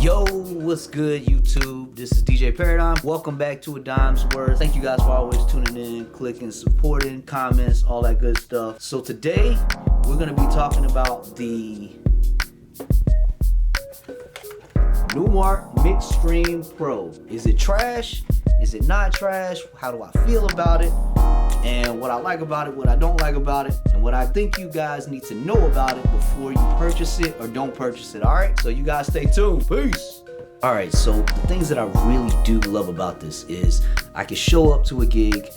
Yo, what's good, YouTube? This is DJ Paradigm. Welcome back to A Dime's Worth. Thank you guys for always tuning in, clicking, supporting, comments, all that good stuff. So today, we're going to be talking about the Numark Mixstream Pro. Is it trash? Is it not trash? How do I feel about it? And what I like about it, what I don't like about it, and what I think you guys need to know about it before you purchase it or don't purchase it, all right? So you guys stay tuned. Peace. All right, so the things that I really do love about this is I can show up to a gig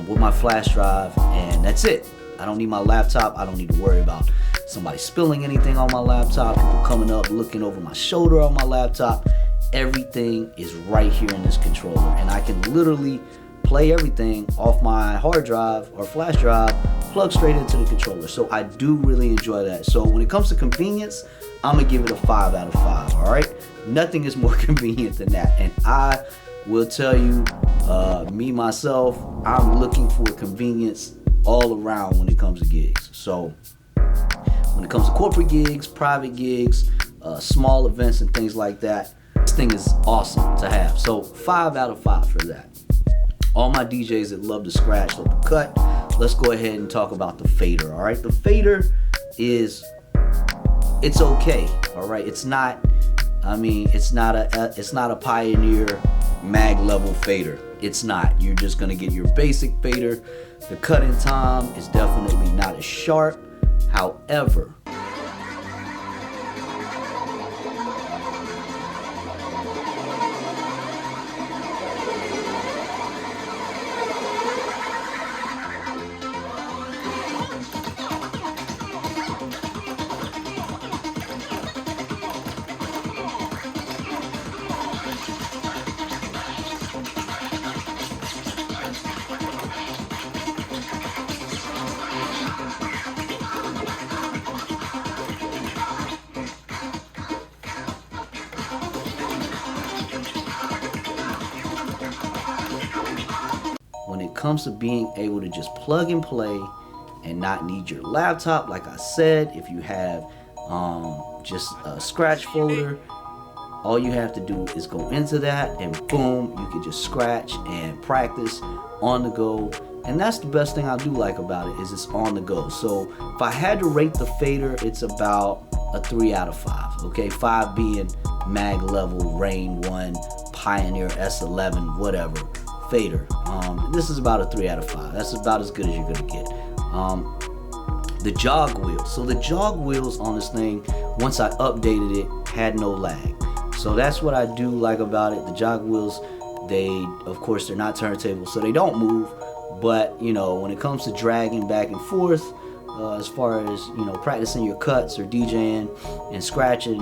with my flash drive, and that's it. I don't need my laptop. I don't need to worry about somebody spilling anything on my laptop, people coming up, looking over my shoulder on my laptop. Everything is right here in this controller, and I can literally play everything off my hard drive or flash drive, plug straight into the controller. So I do really enjoy that. So when it comes to convenience, I'm gonna give it a 5 out of 5, all right? Nothing is more convenient than that. And I will tell you, me, myself, I'm looking for convenience all around when it comes to gigs. So when it comes to corporate gigs, private gigs, small events and things like that, this thing is awesome to have. So 5 out of 5 for that. All my DJs that love to scratch, love to cut, let's go ahead and talk about the fader, all right? The fader is, it's okay, all right? It's not, it's not a Pioneer mag level fader. It's not. You're just gonna get your basic fader. The cutting time is definitely not as sharp. However, when it comes to being able to just plug and play and not need your laptop, like I said, if you have just a scratch folder, all you have to do is go into that and boom, you can just scratch and practice on the go. And that's the best thing I do like about it, is it's on the go. So if I had to rate the fader, it's about a 3 out of 5, okay? 5 being mag level, Rain 1, Pioneer S11, whatever, fader. This is about a 3 out of 5. That's about as good as you're gonna get. The jog wheels. So the jog wheels on this thing, once I updated it, had no lag. So that's what I do like about it. The jog wheels, of course, they're not turntables, so they don't move. But, you know, when it comes to dragging back and forth, as far as, you know, practicing your cuts or DJing and scratching,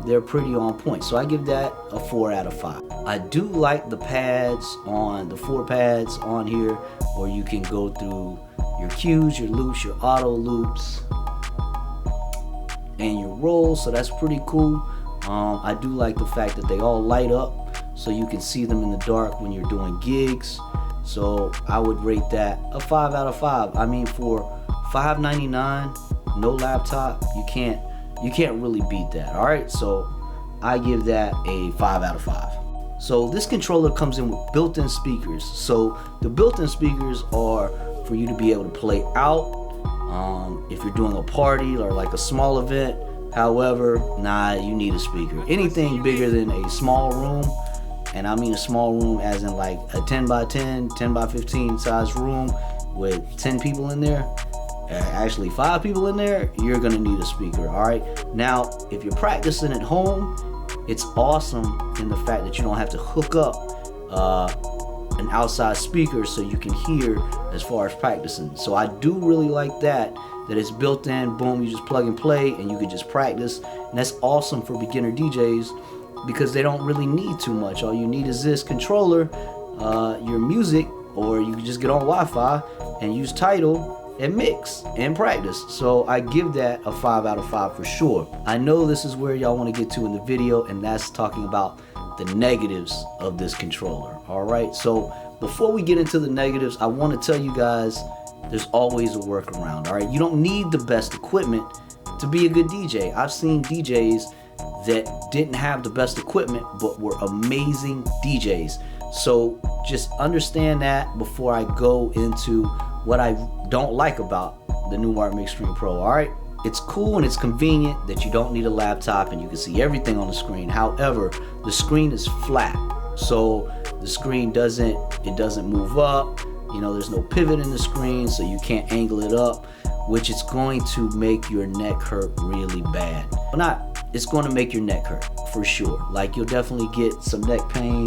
they're pretty on point. So I give that a 4 out of 5. I do like the pads on, the 4 pads on here, where you can go through your cues, your loops, your auto loops, and your rolls. So that's pretty cool. I do like the fact that they all light up, so you can see them in the dark when you're doing gigs. So I would rate that a 5 out of 5. I mean, for $5.99, no laptop, you can't really beat that. All right, so I give that a 5 out of 5. So this controller comes in with built-in speakers. So the built-in speakers are for you to be able to play out if you're doing a party or like a small event. However, you need a speaker. Anything bigger than a small room, and I mean a small room as in like a 10 by 10, 10 by 15 size room with 10 people in there, actually 5 people in there, you're gonna need a speaker, all right? Now, if you're practicing at home, it's awesome in the fact that you don't have to hook up an outside speaker so you can hear as far as practicing. So I do really like that it's built in, boom, you just plug and play and you can just practice. And that's awesome for beginner DJs because they don't really need too much. All you need is this controller, your music, or you can just get on Wi-Fi and use Tidal and mix and practice. So I give that a 5 out of 5 for sure. I know this is where y'all want to get to in the video, and that's talking about the negatives of this controller. All right, so before we get into the negatives, I want to tell you guys there's always a workaround. All right, you don't need the best equipment to be a good DJ. I've seen DJs that didn't have the best equipment but were amazing DJs. So just understand that before I go into what I don't like about the Numark Mixstream Pro. All right, it's cool and it's convenient that you don't need a laptop and you can see everything on the screen. However, the screen is flat, so the screen doesn't move up. You know, there's no pivot in the screen, so you can't angle it up, which is going to make your neck hurt really bad. It's going to make your neck hurt for sure. Like, you'll definitely get some neck pain.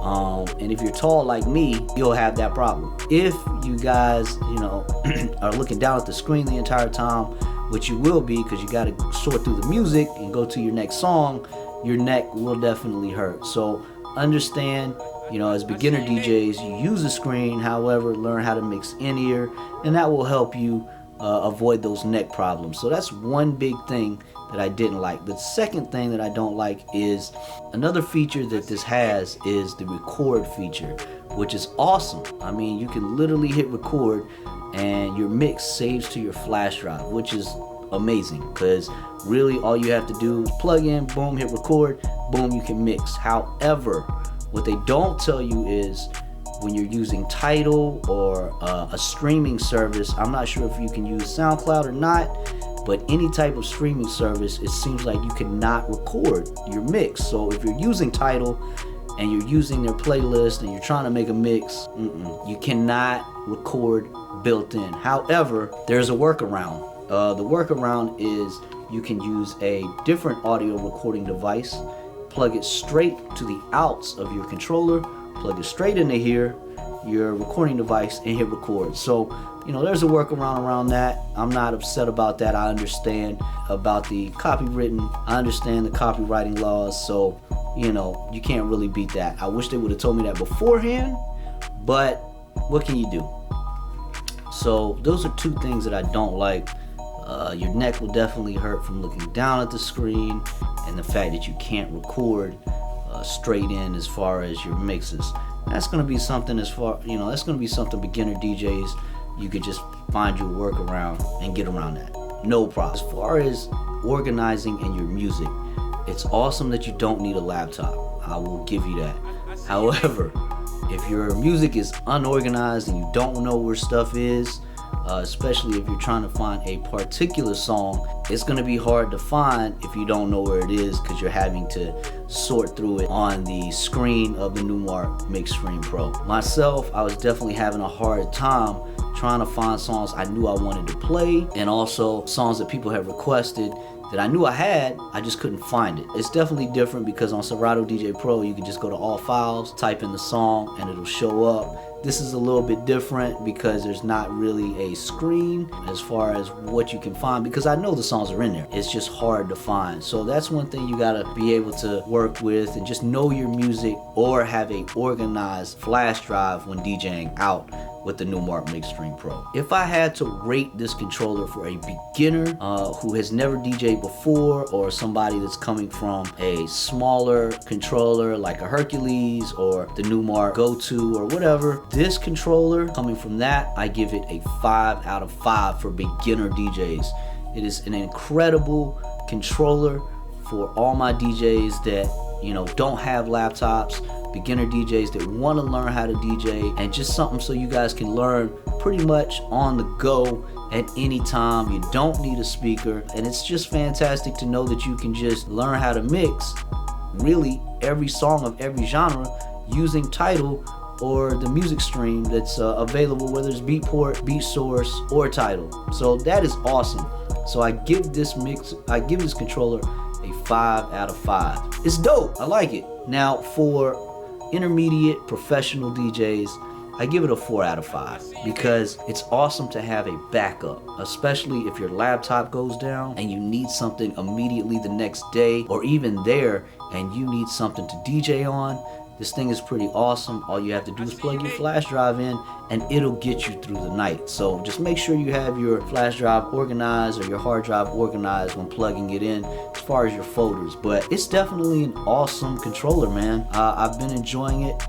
And if you're tall like me, you'll have that problem. If you guys, are looking down at the screen the entire time, which you will be because you got to sort through the music and go to your next song, your neck will definitely hurt. So understand, as beginner DJs, you use the screen. However, learn how to mix in-ear, and that will help you avoid those neck problems. So that's one big thing that I didn't like. The second thing that I don't like is another feature that this has is the record feature, which is awesome. I mean, you can literally hit record and your mix saves to your flash drive, which is amazing because really all you have to do is plug in, boom, hit record, boom, you can mix. However, what they don't tell you is when you're using Tidal or a streaming service, I'm not sure if you can use SoundCloud or not, but any type of streaming service, it seems like you cannot record your mix. So if you're using Tidal and you're using their playlist and you're trying to make a mix, you cannot record built in. However, there's a workaround. The workaround is you can use a different audio recording device, plug it straight to the outs of your controller, plug it straight into here, your recording device, and hit record. So, there's a workaround around that. I'm not upset about that. I understand about the copywritten. I understand the copywriting laws. So, you can't really beat that. I wish they would have told me that beforehand, but what can you do? So those are two things that I don't like. Your neck will definitely hurt from looking down at the screen, and the fact that you can't record straight in as far as your mixes. That's going to be something that's going to be something beginner DJs, you could just find your workaround and get around that. No problem. As far as organizing in your music, it's awesome that you don't need a laptop. I will give you that. However, if your music is unorganized and you don't know where stuff is, especially if you're trying to find a particular song, it's going to be hard to find if you don't know where it is because you're having to sort through it on the screen of the Numark Mixstream Pro. Myself, I was definitely having a hard time trying to find songs I knew I wanted to play, and also songs that people had requested that I knew I had, I just couldn't find it. It's definitely different because on Serato DJ Pro, you can just go to all files, type in the song, and it'll show up. This is a little bit different because there's not really a screen as far as what you can find, because I know the songs are in there. It's just hard to find. So that's one thing you gotta be able to work with, and just know your music or have a organized flash drive when DJing out with the Numark Mixstream Pro. If I had to rate this controller for a beginner who has never DJed before, or somebody that's coming from a smaller controller like a Hercules or the Numark Go-To or whatever, this controller, coming from that, I give it a 5 out of 5 for beginner DJs. It is an incredible controller for all my DJs that don't have laptops, beginner DJs that want to learn how to DJ, and just something so you guys can learn pretty much on the go at any time. You don't need a speaker, and it's just fantastic to know that you can just learn how to mix really every song of every genre using Tidal or the music stream that's available, whether it's Beatport, BeatSource, or Tidal. So that is awesome. So I give this controller a 5 out of 5. It's dope. I like it. Now for intermediate professional DJs, I give it a 4 out of 5 because it's awesome to have a backup, especially if your laptop goes down and you need something immediately the next day, or even there and you need something to DJ on. This thing is pretty awesome. All you have to do is plug your flash drive in and it'll get you through the night. So just make sure you have your flash drive organized or your hard drive organized when plugging it in as far as your folders. But it's definitely an awesome controller, man. I've been enjoying it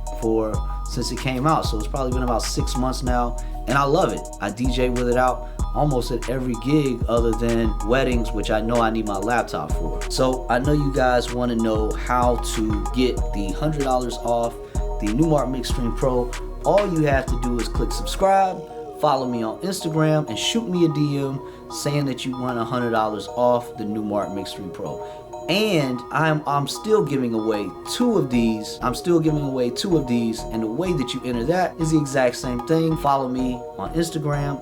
since it came out. So it's probably been about 6 months now, and I love it. I DJ with it out almost at every gig other than weddings, which I know I need my laptop for. So I know you guys want to know how to get the $100 off the Numark Mixstream Pro. All you have to do is click subscribe, follow me on Instagram, and shoot me a DM saying that you want $100 off the Numark Mixstream Pro. And I'm still giving away two of these. And the way that you enter that is the exact same thing. Follow me on Instagram,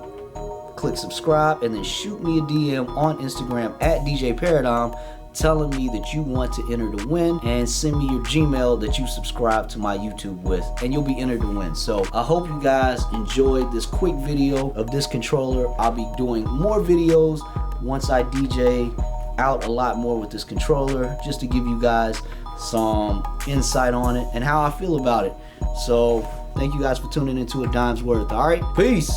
click subscribe, and then shoot me a DM on Instagram at DJ Paradigm telling me that you want to enter to win, and send me your Gmail that you subscribe to my YouTube with, and you'll be entered to win. So I hope you guys enjoyed this quick video of this controller. I'll be doing more videos once I DJ out a lot more with this controller, just to give you guys some insight on it and how I feel about it. So thank you guys for tuning into A Dime's Worth. All right, peace.